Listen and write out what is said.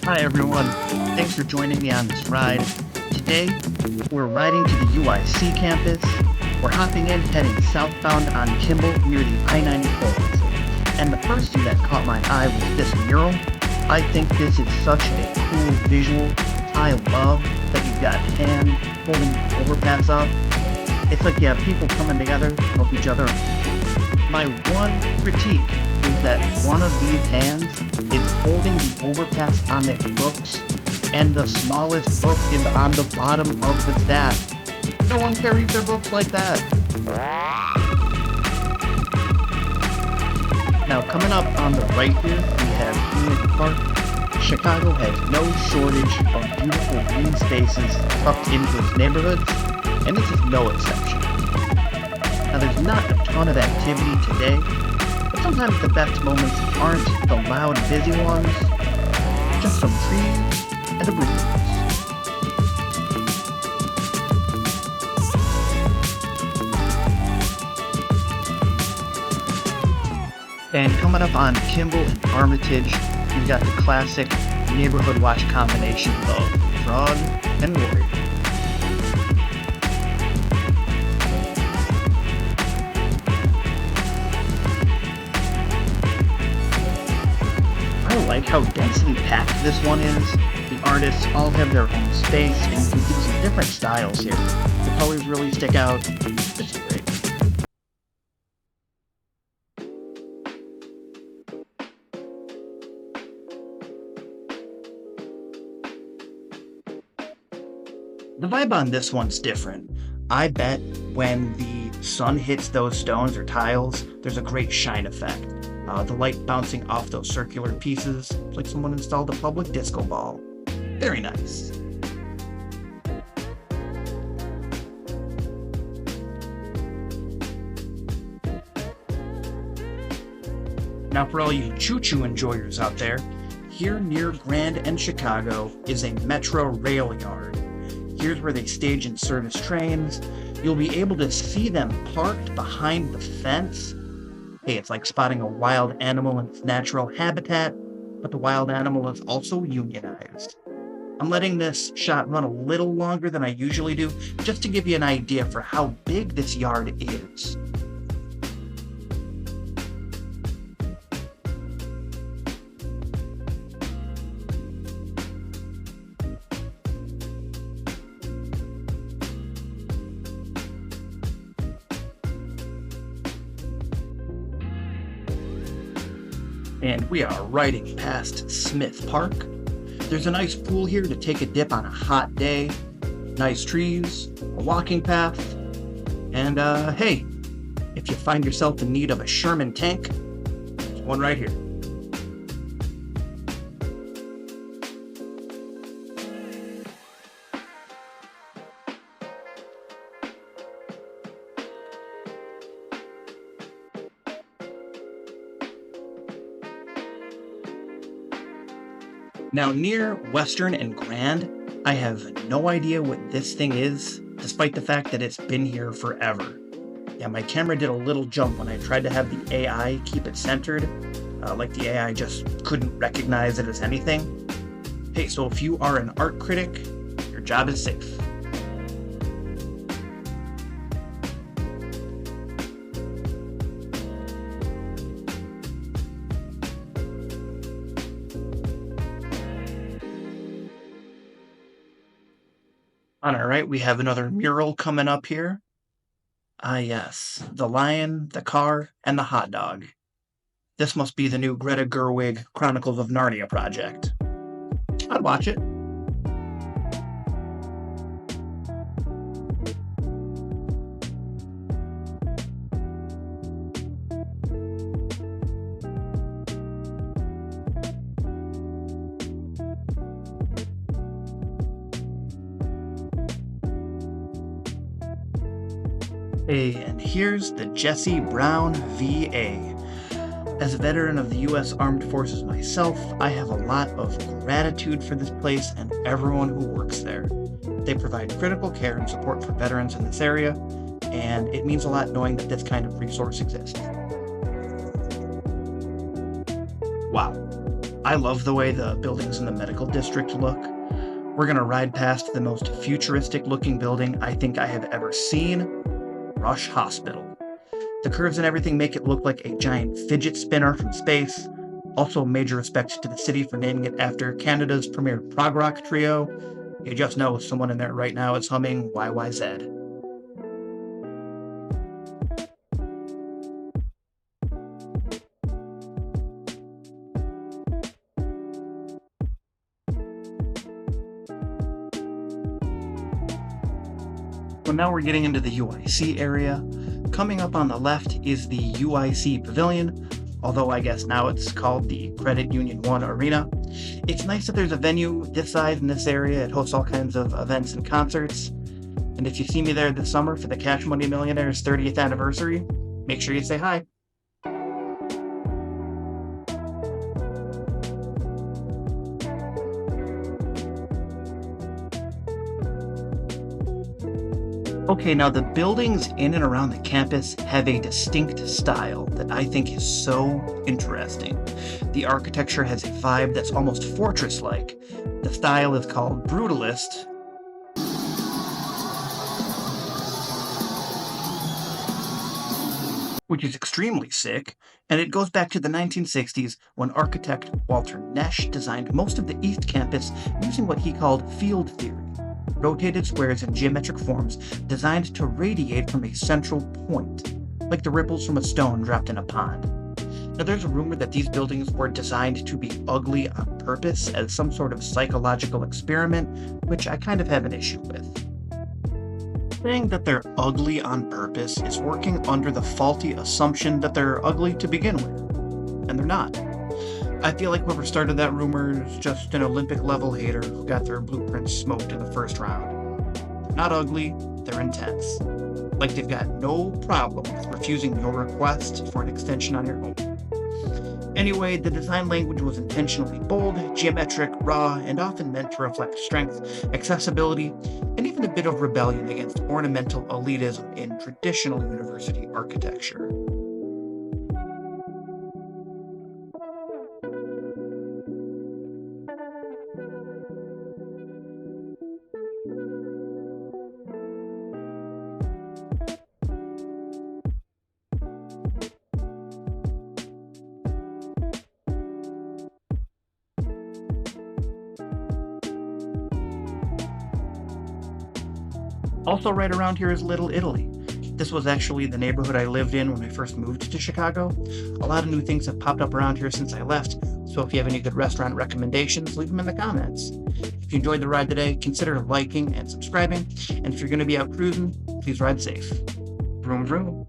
Hi everyone, thanks for joining me on this ride. Today, we're riding to the UIC campus. We're hopping in, heading southbound on Kimball near the I-94. And the first thing that caught my eye was this mural. I think this is such a cool visual. I love that you've got hand holding the overpass up. It's like you have people coming together to help each other. My one critique is that one of these hands is holding the overpass on its books, and the smallest book is on the bottom of the stack. No one carries their books like that. Now, coming up on the right here, we have Unity Park. Chicago has no shortage of beautiful green spaces tucked into its neighborhoods, and this is no exception. Now, there's not a ton of activity today, but sometimes the best moments aren't the loud, busy ones, just some trees and a breeze. And coming up on Kimball and Armitage, we've got the classic neighborhood watch combination of Frog and Warrior. I like how densely packed this one is. The artists all have their own space, and you can see some different styles here. The colors really stick out. It's great. The vibe on this one's different. I bet when the sun hits those stones or tiles, there's a great shine effect. The light bouncing off those circular pieces, like someone installed a public disco ball. Very nice. Now for all you choo-choo enjoyers out there, here near Grand and Chicago is a metro rail yard. Here's where they stage and service trains. You'll be able to see them parked behind the fence. Hey, it's like spotting a wild animal in its natural habitat, but the wild animal is also unionized. I'm letting this shot run a little longer than I usually do, just to give you an idea for how big this yard is. And we are riding past Smith Park. There's a nice pool here to take a dip on a hot day. Nice trees, a walking path, and hey, if you find yourself in need of a Sherman tank, there's one right here. Now, near Western and Grand, I have no idea what this thing is, despite the fact that it's been here forever. Yeah, my camera did a little jump when I tried to have the AI keep it centered, like the AI just couldn't recognize it as anything. Hey, so if you are an art critic, your job is safe. On our right, we have another mural coming up here. Ah yes, the lion, the car, and the hot dog. This must be the new Greta Gerwig Chronicles of Narnia project. I'd watch it. And here's the Jesse Brown VA. As a veteran of the U.S. Armed Forces myself, I have a lot of gratitude for this place and everyone who works there. They provide critical care and support for veterans in this area, and it means a lot knowing that this kind of resource exists. Wow. I love the way the buildings in the medical district look. We're gonna ride past the most futuristic looking building I think I have ever seen, Rush Hospital. The curves and everything make it look like a giant fidget spinner from space. Also, major respect to the city for naming it after Canada's premier prog rock trio. You just know someone in there right now is humming YYZ. Well, now we're getting into the UIC area. Coming up on the left is the UIC Pavilion, although I guess now it's called the Credit Union 1 Arena. It's nice that there's a venue this size in this area. It hosts all kinds of events and concerts. And if you see me there this summer for the Cash Money Millionaires 30th anniversary, make sure you say hi. Okay, now the buildings in and around the campus have a distinct style that I think is so interesting. The architecture has a vibe that's almost fortress-like. The style is called Brutalist, which is extremely sick, and it goes back to the 1960s when architect Walter Nesch designed most of the East Campus using what he called field theory. Rotated squares in geometric forms designed to radiate from a central point, like the ripples from a stone dropped in a pond. Now, there's a rumor that these buildings were designed to be ugly on purpose as some sort of psychological experiment, which I kind of have an issue with. Saying that they're ugly on purpose is working under the faulty assumption that they're ugly to begin with, and they're not. I feel like whoever started that rumor is just an Olympic-level hater who got their blueprints smoked in the first round. They're not ugly, they're intense. Like they've got no problem with refusing your request for an extension on your home. Anyway, the design language was intentionally bold, geometric, raw, and often meant to reflect strength, accessibility, and even a bit of rebellion against ornamental elitism in traditional university architecture. Also right around here is Little Italy. This was actually the neighborhood I lived in when I first moved to Chicago. A lot of new things have popped up around here since I left, so if you have any good restaurant recommendations, leave them in the comments. If you enjoyed the ride today, consider liking and subscribing, and if you're going to be out cruising, please ride safe. Vroom vroom.